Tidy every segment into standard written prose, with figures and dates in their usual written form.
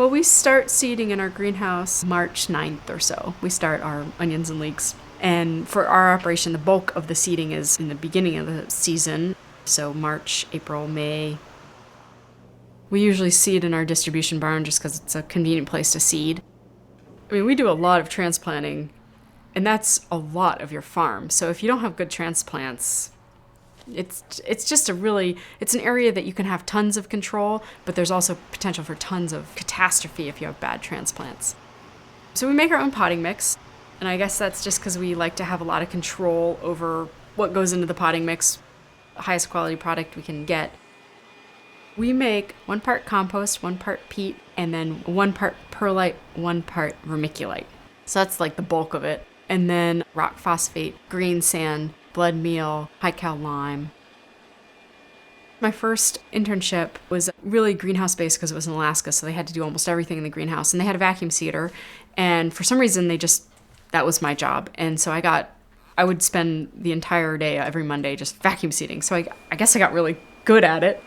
Well, we start seeding in our greenhouse March 9th or so. We start our onions and leeks. And for our operation, the bulk of the seeding is in the beginning of the season. So March, April, May. We usually seed in our distribution barn just because it's a convenient place to seed. I mean, we do a lot of transplanting, and that's a lot of your farm. So if you don't have good transplants, it's just it's an area that you can have tons of control, but there's also potential for tons of catastrophe if you have bad transplants. So we make our own potting mix, and I guess that's just because we like to have a lot of control over what goes into the potting mix, the highest quality product we can get. We make 1 part compost, 1 part peat, and then 1 part perlite, 1 part vermiculite. So that's like the bulk of it. And then rock phosphate, green sand, blood meal, high-cal lime. My first internship was really greenhouse-based because it was in Alaska, so they had to do almost everything in the greenhouse. And they had a vacuum seeder, and for some reason that was my job. And so I would spend the entire day, every Monday, just vacuum seeding. So I guess I got really good at it.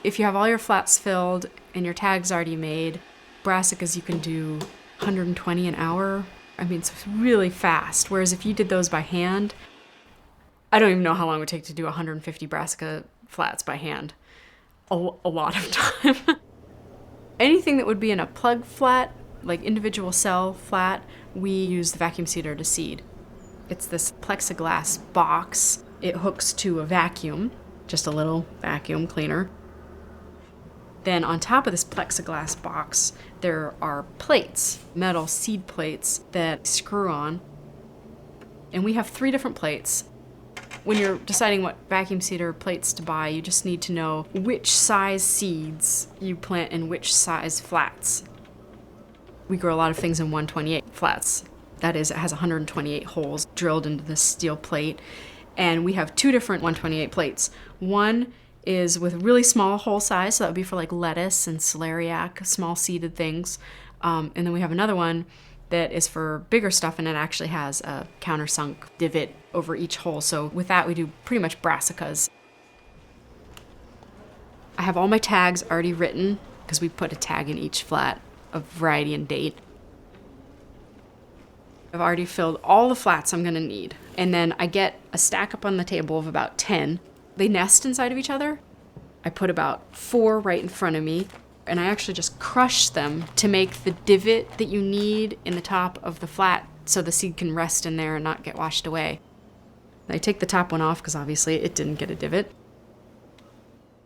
If you have all your flats filled and your tags already made, brassicas you can do 120 an hour. I mean, so it's really fast. Whereas if you did those by hand, I don't even know how long it would take to do 150 brassica flats by hand. A lot of time. Anything that would be in a plug flat, like individual cell flat, we use the vacuum seeder to seed. It's this plexiglass box. It hooks to a vacuum, just a little vacuum cleaner. Then on top of this plexiglass box, there are plates, metal seed plates that screw on. And we have 3 different plates. When you're deciding what vacuum seeder plates to buy, you just need to know which size seeds you plant in which size flats. We grow a lot of things in 128 flats. That is, it has 128 holes drilled into the steel plate. And we have 2 different 128 plates. One is with really small hole size, so that would be for like lettuce and celeriac, small seeded things. And then we have another one that is for bigger stuff, and it actually has a countersunk divot over each hole. So with that, we do pretty much brassicas. I have all my tags already written because we put a tag in each flat of variety and date. I've already filled all the flats I'm gonna need. And then I get a stack up on the table of about 10. They nest inside of each other. I put about 4 right in front of me, and I actually just crush them to make the divot that you need in the top of the flat so the seed can rest in there and not get washed away. I take the top one off because obviously it didn't get a divot.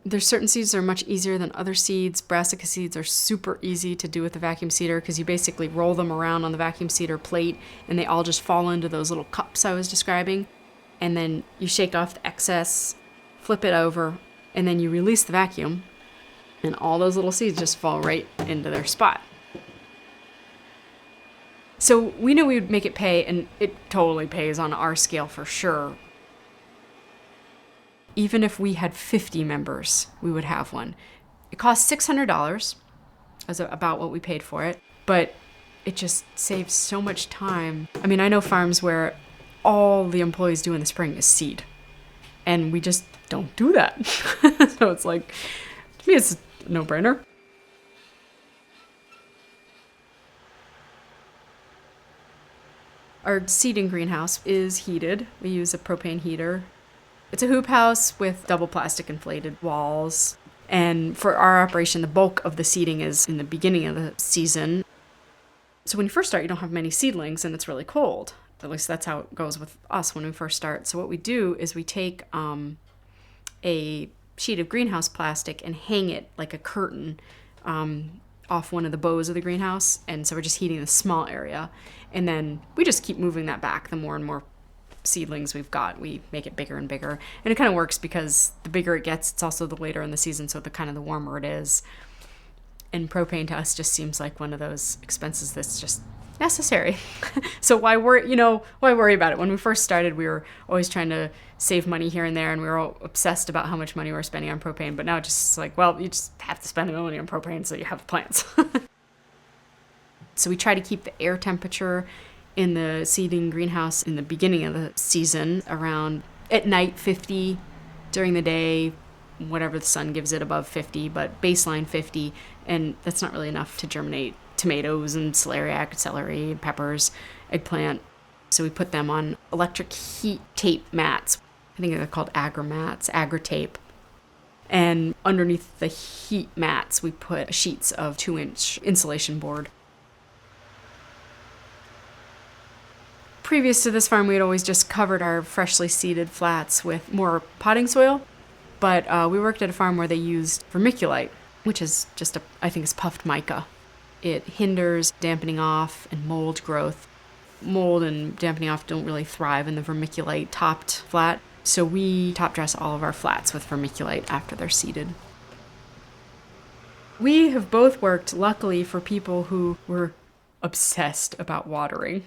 There's certain seeds that are much easier than other seeds. Brassica seeds are super easy to do with the vacuum seeder because you basically roll them around on the vacuum seeder plate and they all just fall into those little cups I was describing. And then you shake off the excess, flip it over, and then you release the vacuum, and all those little seeds just fall right into their spot. So we knew we would make it pay, and it totally pays on our scale for sure. Even if we had 50 members, we would have one. It cost $600, as about what we paid for it, but it just saves so much time. I mean, I know farms where all the employees do in the spring is seed, and we just don't do that. So it's like, to me, it's a no-brainer. Our seeding greenhouse is heated. We use a propane heater. It's a hoop house with double plastic inflated walls. And for our operation, the bulk of the seeding is in the beginning of the season. So when you first start, you don't have many seedlings and it's really cold. At least that's how it goes with us when we first start. So what we do is we take a sheet of greenhouse plastic and hang it like a curtain off one of the bows of the greenhouse. And so we're just heating the small area. And then we just keep moving that back. The more and more seedlings we've got, we make it bigger and bigger. And it kind of works because the bigger it gets, it's also the later in the season, so the warmer it is. And propane to us just seems like one of those expenses that's just necessary. So why worry about it? When we first started, we were always trying to save money here and there, and we were all obsessed about how much money we were spending on propane. But now it's just like, well, you just have to spend the money on propane so you have plants. So we try to keep the air temperature in the seeding greenhouse in the beginning of the season around, at night, 50, during the day, whatever the sun gives it, above 50, but baseline 50, and that's not really enough to germinate tomatoes and celeriac, celery, peppers, eggplant. So we put them on electric heat tape mats. I think they're called agri-mats, agri-tape. And underneath the heat mats, we put sheets of 2-inch insulation board. Previous to this farm, we had always just covered our freshly seeded flats with more potting soil. But we worked at a farm where they used vermiculite, which is just, I think it's puffed mica. It hinders dampening off and mold growth. Mold and dampening off don't really thrive in the vermiculite topped flat. So we top dress all of our flats with vermiculite after they're seeded. We have both worked, luckily, for people who were obsessed about watering,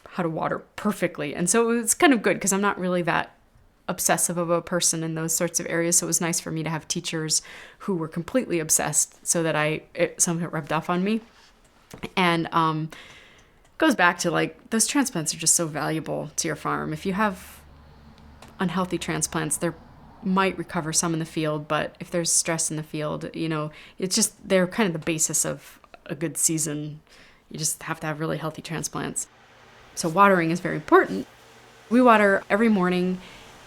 how to water perfectly. And so it's kind of good because I'm not really that obsessive of a person in those sorts of areas. So it was nice for me to have teachers who were completely obsessed so that some of it rubbed off on me. And goes back to like those transplants are just so valuable to your farm. If you have unhealthy transplants, they might recover some in the field, but if there's stress in the field, it's just they're kind of the basis of a good season. You just have to have really healthy transplants. So watering is very important. We water every morning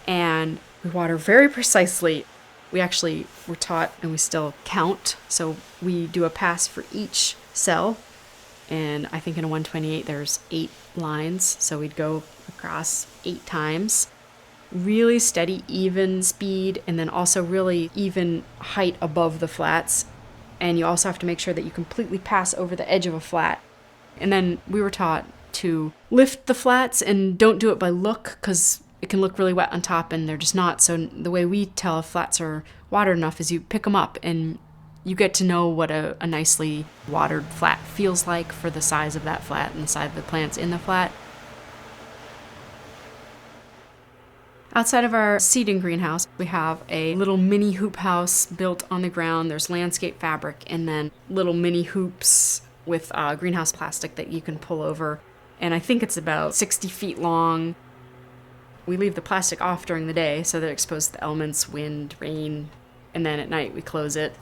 and we water very precisely. We actually were taught, and we still count. So we do a pass for each cell. And I think in a 128, there's 8 lines. So we'd go across 8 times. Really steady, even speed, and then also really even height above the flats. And you also have to make sure that you completely pass over the edge of a flat. And then we were taught to lift the flats and don't do it by look, because it can look really wet on top and they're just not. So the way we tell if flats are watered enough is you pick them up and you get to know what a nicely watered flat feels like for the size of that flat and the size of the plants in the flat. Outside of our seeding greenhouse, we have a little mini hoop house built on the ground. There's landscape fabric and then little mini hoops with greenhouse plastic that you can pull over. And I think it's about 60 feet long. We leave the plastic off during the day so that it exposes to the elements, wind, rain, and then at night we close it.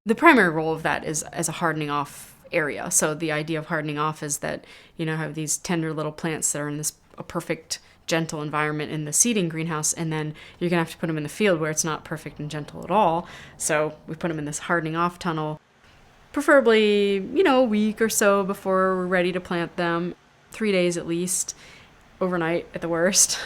The primary role of that is as a hardening off area. So the idea of hardening off is that, have these tender little plants that are in this a perfect, gentle environment in the seeding greenhouse, and then you're going to have to put them in the field where it's not perfect and gentle at all. So we put them in this hardening off tunnel, preferably, a week or so before we're ready to plant them, 3 days at least, overnight at the worst.